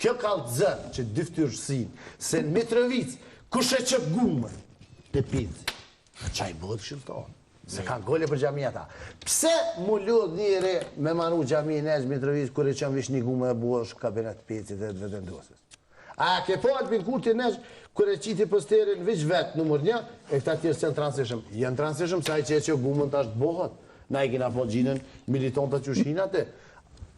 Kjo kallëzën që dyftyrësin, se në Mitrovic, kush e qëp gumën të pici, qaj bëhet këshiltar. Se ka gole për gjamija ta. Pse mu lodh njëre me manu gjamija në Mitrovic, kër e qënë vish një gumë e buash kabinet picit dhe vetëndosës? A ke po atë binkurti nesh, kër e qiti posterin vish vetë nëmër një, e këta tjerë se në transishëm. Jënë transishëm, sa i që gumën të ashtë bohat. Na i kina po gjinën militon të qushinat e.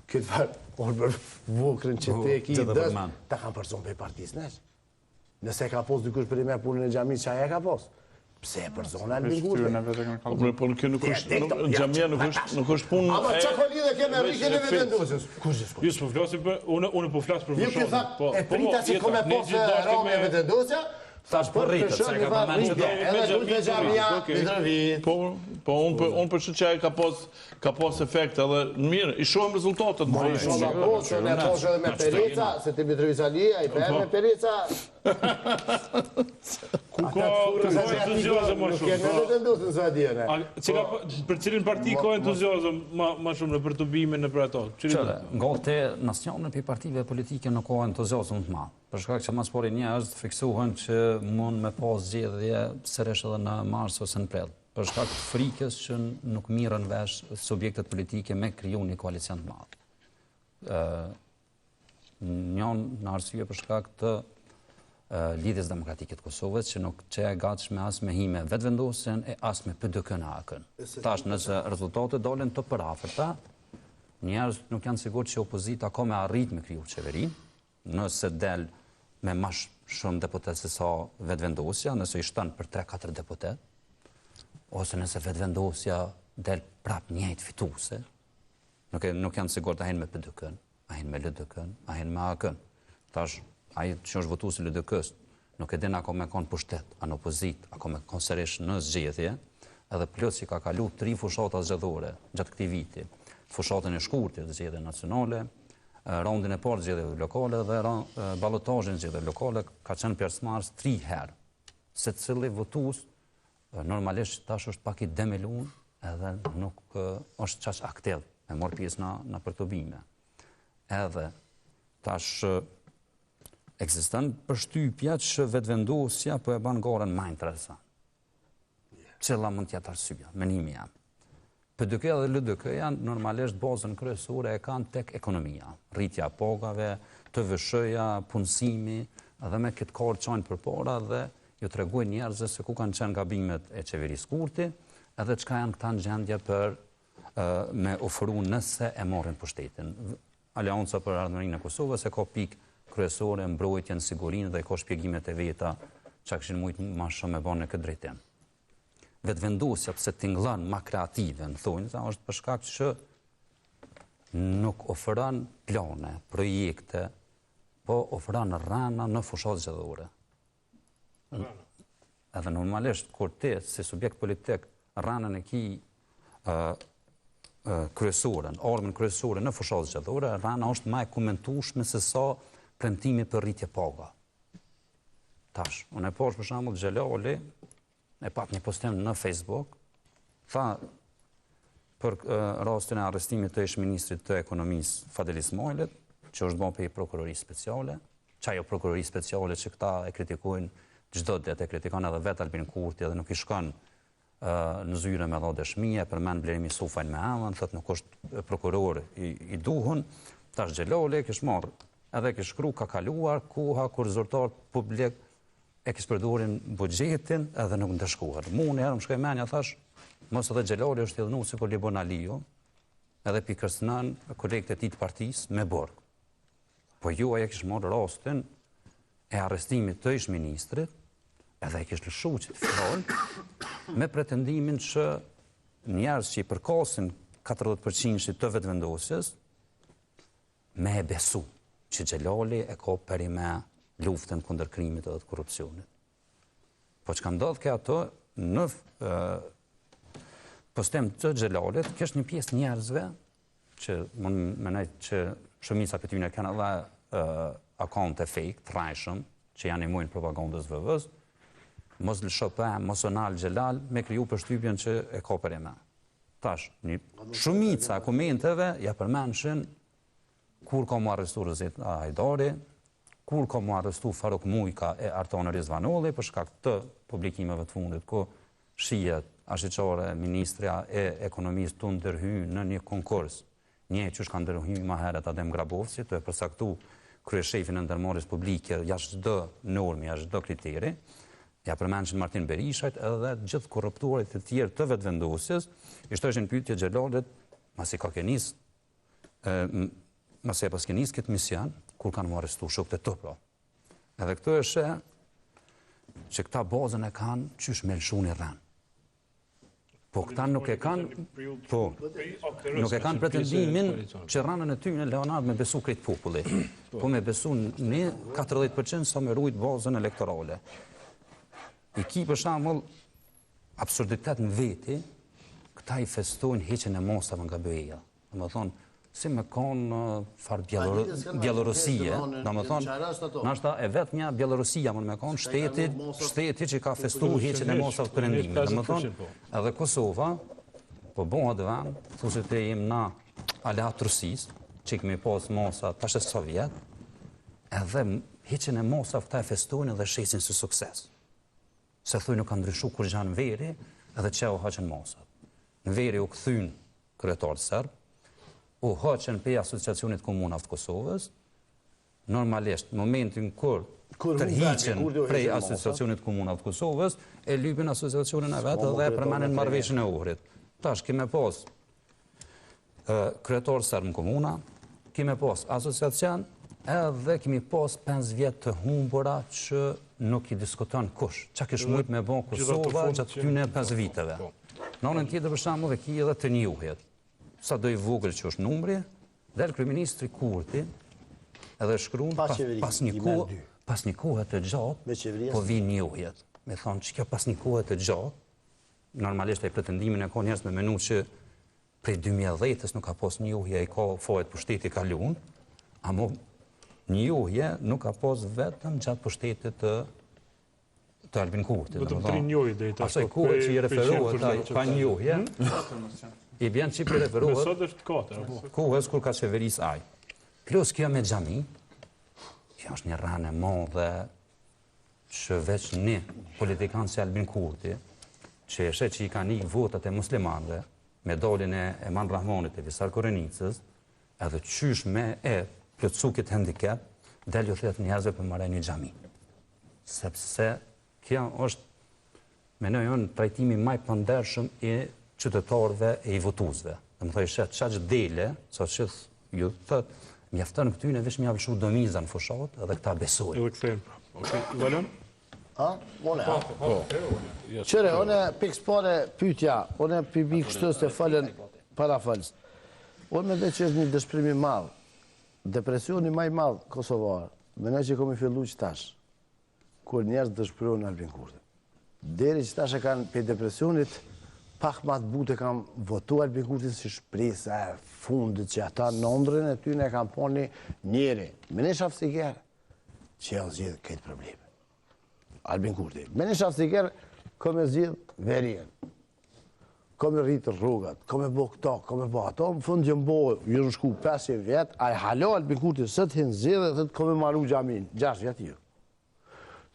Këtë farë, orë për vukrën që te e ki i dës, ta kam përson për partisë nesh. Nëse ka pos dikush për i me punën e gjami, që aja ka pos? Pse e përzona në binkurti? Po kjo nuk është, gjamia nuk është punë... Ama që ka lidhe keme rrikin e vetëndosës? Kush gjithë? Ju s'po flasim për, unë po flasë për Ju këtha, e prita që kome posë rame e vetëndosja, thash për rritët, se ka përmen që edhe duke dhe gjamia, Mitrovic. Po unë për që që ka pos efekt edhe në mirë, i shohem rezultatet. Po i shohem posë, ne posë edhe me Perica, se ti Mitrovic Alia, i per me Perica. Ku ka entuziazëm ma shumë? Për cilin parti ka entuziazëm ma shumë në për të bime në për ato? Nga te nacionet për partive politike nuk ka entuziazëm të madh. Për shkak që mas pori njerëz fiksohen që mund me pas zgjedhje sërish edhe në mars ose në prill. Për shkak të frikës që nuk mirën vesh subjektet politike me kriju një koalicion të madh. Njën në arsye për shkak të lidhjes demokratike të Kosovës, që nuk që e gatshme as me hime vetëvendosjen e as me PDK në akën. Tash nëse rezultatet dolen të përafërta, njerëz nuk janë sigurt që opozita ka me arrit me kriju qeverinë, nëse del me ma shumë deputet se sa vetëvendosja, nëse i shton për 3-4 deputet, ose nëse vetëvendosja del prap njëjtë fituese, nuk janë sigurt a hin me PDK-n, a hin me LDK-n, a hin me AKN. Tash ai që është votuesi i LDK-s, nuk e din ako me kon pushtet, a në opozit, ako me kon sërish në zgjedhje, edhe plus që ka kalu 3 fushata zgjedhore gjatë këtij viti. Fushatën e shkurtit, zgjedhje nacionale, raundin e parë zgjedhje lokale dhe ballotazhin zgjedhje lokale ka qenë pjesëmarrës 3 herë. Secili votues normalisht tash është pak i demelun edhe nuk është çaq aktiv me marr pjesë në përtobime. Edhe tash ekziston përshtypja që vetëvendosja po e bën garën më interesant. Cilla mund të jetë arsyeja, menimi jam. PDK dhe LDK janë normalisht bazën kryesore e kanë tek ekonomia, rritja pagave, TVSH-ja, punësimi, edhe me këtë karë qajnë përpara dhe ju tregojnë njerëzve se ku kanë qenë gabimet e qeverisë Kurti, edhe çka janë këta në gjendje për me ofru nëse e marrin pushtetin. Alianca për Ardhmërinë e Kosovës e ka pikë kryesore, mbrojtjen, sigurinë dhe ka shpjegimet e veta çka kishin mujt më shumë me bën në këtë drejtim. Vetëvendosja pse tingëllon më kreative, në thonjë, është për shkak që nuk ofron plane, projekte, po ofron rana në fushat zgjedhore. Edhe normalisht kur ti si subjekt politik ranën e ki kryesoren, armën kryesore në fushat zgjedhore, rana është më e komentueshme se sa premtimi për rritje paga. Tash, unë e pash për shembull Xhelali e pat një postim në Facebook, tha për rastin e arrestimit të ish-ministrit të ekonomisë Fadel Ismailit, që është bën për prokurorisë speciale, që ajo prokurorisë speciale që këta e kritikojnë çdo ditë, e kritikon edhe vetë Albin Kurti edhe nuk i shkon në zyre me dha dëshmie, përmend Blerimi Sufajn me emën, thotë nuk është prokuror i duhur. Tash Xhelali kish marr edhe kish shkruar ka kaluar koha kur zyrtar publik e kishë përdorin buxhetin edhe nuk ndëshkuar. Mu në herë më shkoj menja, thash, mos edhe Xhelali është thellënu si kur Libon Aliu, edhe pikërsnan kolegët e tij të partisë me borg. Po ju aja kishë marrë rastin e arrestimit të ish-ministrit, edhe e kishë lëshu që të fillon, me pretendimin që njerëz që i përkasin 40% të vetëvendosjes, me e besu që Xhelali e ka perime luftën kundër krimit edhe të korrupsionit. Po që ka ndodhë ke ato, në postim të Xhelalit, kështë një pjesë njerëzve, që mund menaj që shumica për tyne kanë edhe akante fake, të rajshëm, që janë i mujnë propagandës vëvës, mos lësho për mos onal Xhelal, me kriju përshtypjen që e ka perime. Tash, një shumica komenteve ja përmenshin kur ka mu arrestu Rëzit Hajdari, kur ka mu arrestu Faruk Mujka e Artonë Rizvanolli për shkak të publikimeve të fundit, ku shihet ashiqore ministrja e ekonomisë të ndërhy në një konkurs, një që shka ndërhy ma heret Adem Grabovci, të e përsaktu kryeshefin e ndërmarrjes publike jashtë çdo normë, jashtë çdo kriteri, ja përmendën Martin Berishajt edhe gjithë korruptuarit të tjerë të vetëvendosjes, i shtoheshin pyetje xhelorit, masi ka kenis, masi e pas kenis këtë mision, kur kanë mu arrestu shokët e të pra. Edhe këto e sheh që këta bazën e kanë qysh me lëshun i rranë. Po këta nuk e kanë, nuk e kanë pretendimin që rranën e tyre Leonard me besu krejt populli, po me besu në 40% sa me rujt bazën elektorale. I ki për shembull absurditet në veti, këta i festojnë heqjen e mosave nga BE-ja. Domethënë, si me kanë farë Bielorusie, domethënë, nashta e vetmja Bielorusia mund me kanë shteti që ka festuar heqjen e mosave të perëndimit. Domethënë, edhe Kosova po bëhet vend, thoshte te jemi na aleat Rusisë, që kemi pas mosa tash Sovjet, edhe heqjen e mosave këta e festojnë dhe shesin si sukses. Se thuj nuk ka ndryshu kur gjanë në veri, edhe që u haqen mosat. Në veri u këthyn kryetarë sërbë, u haqen pe Asociacionit Komunave të Kosovës, normalisht, në momentin kur tërhiqen prej Asociacionit Komunave të Kosovës, e lypin Asociacionin e vetë dhe e përmenin marrëveshjen e Ohrit. Tash, kime pas kryetarë sërbë në komuna, kime pas asociacion, edhe kemi pas 5 vjetë të humbura që nuk i diskuton kush. Qa kish mujt me bon Kosova gjatë tyne 5 viteve. Në anën tjetër për shembull dhe ki edhe të njohjet. Sa do i vogël që është numri, dhe kryeministri Kurti edhe shkruan pas një kohë të gjatë, po vi njohjet. Me thonë që kjo pas një kohë të gjatë, normalisht e pretendimin e ka njerëz me menu që prej 2010-s nuk ka pas njohje, i ka fajet pushteti kalun, amo njohje nuk ka pas vetëm gjatë pushtetit të Albin Kurti. Vetëm 3 njohje dhe i tash. Asaj kohë që i referohet pa njohje, i bjen që i referohet sot është 4. kohës kur ka qeveris aj. Plus kjo me xhami, kjo është një rranë e madhe që veç një politikanë si Albin Kurti, që e shet që i ka një votat e muslimanëve, me dalin e Eman Rahmanit e Visar Korenicës, edhe qysh me e plotësu këtë handicap, del ju thjet njerëzve për marrë një xhami. Sepse kjo është, menoj unë, trajtimi maj pëndershëm i qytetarëve e i votuesve. Dhe më thoi shet qaq dele, sa që ju thët, mjaftën këtyne vesh mja vëshu domiza në fushat, edhe këta besojnë. Edhe këthejmë. Okej, Valon? Qëre, one pikës pare pytja, one pibi kështës të falen para falës. Unë me dhe që është një dëshprimi madhë, depresioni maj madhë Kosovarë, me ne që komi fillu që tash, kur njerës dëshpërojnë Albin Kurti. Deri që tash e kanë për depresionit, pak ma të bute kam votu Albin Kurti si shpresa e fundit që ata nëndrën e ty ne kam poni njeri. Me ne shafë si kjerë, që janë zhjithë këtë probleme. Albin Kurti. Me ne shafë si kjerë, kom e zhjithë verien. Kom e rritë rrugat, kom e bo këta, kom e bo ato, më fund jëmë bo, ju në shku 5 vjetë, a i halo Albin Kurti së të hinë zhjithë, thëtë kom e maru gjamin, 6 vjetë ju.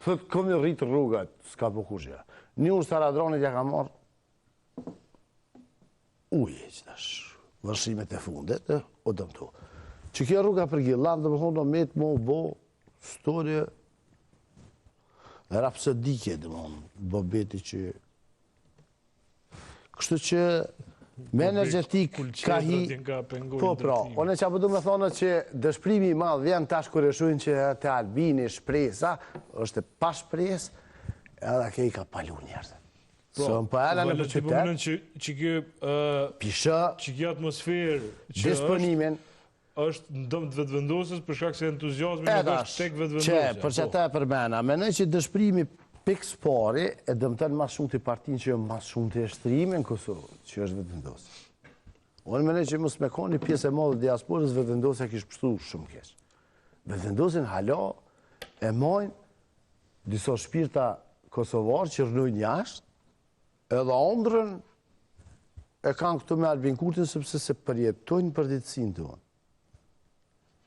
Thëtë kom e rritë rrugat, s'ka po kushja. Një unë staradronit ja ka marë uje që tash, vërshimet e fundet, o dëmëtu. Që kjo rruga për Gillan, dhe më thonë, do metë më bo, storje, rapsodike, dhe më thonë, bobeti që kështu që me energetik ka hi... Po, pra, one që apëdu me thonë që dëshprimi i madhë vjen tash kër e shujnë që të Albini shpresa, është pa shpres, edhe ke i ka palu njerëzë. Së më përra në për qytet, që kjo atmosferë që disponimin, është në dëmë të vetëvendosës për shkak se entuziasmi nuk është tek vetëvendosja. Që, për që ta e përmena, menoj që dëshprimi pikës pari e dëmëtën ma shumë të partinë që ma shumë të eshtrimi në Kosovë, që është vetëvendosë. Unë menoj që mos me koni pjesë e madhe diasporës, vetëvendosja kishë pështu shumë kesh. Vetëvendosin hala e mojnë disa shpirta kosovarë që rënojnë jashtë, edhe ondrën e kanë këtu me Albin Kurtin, sepse se përjetojnë për ditësin të unë.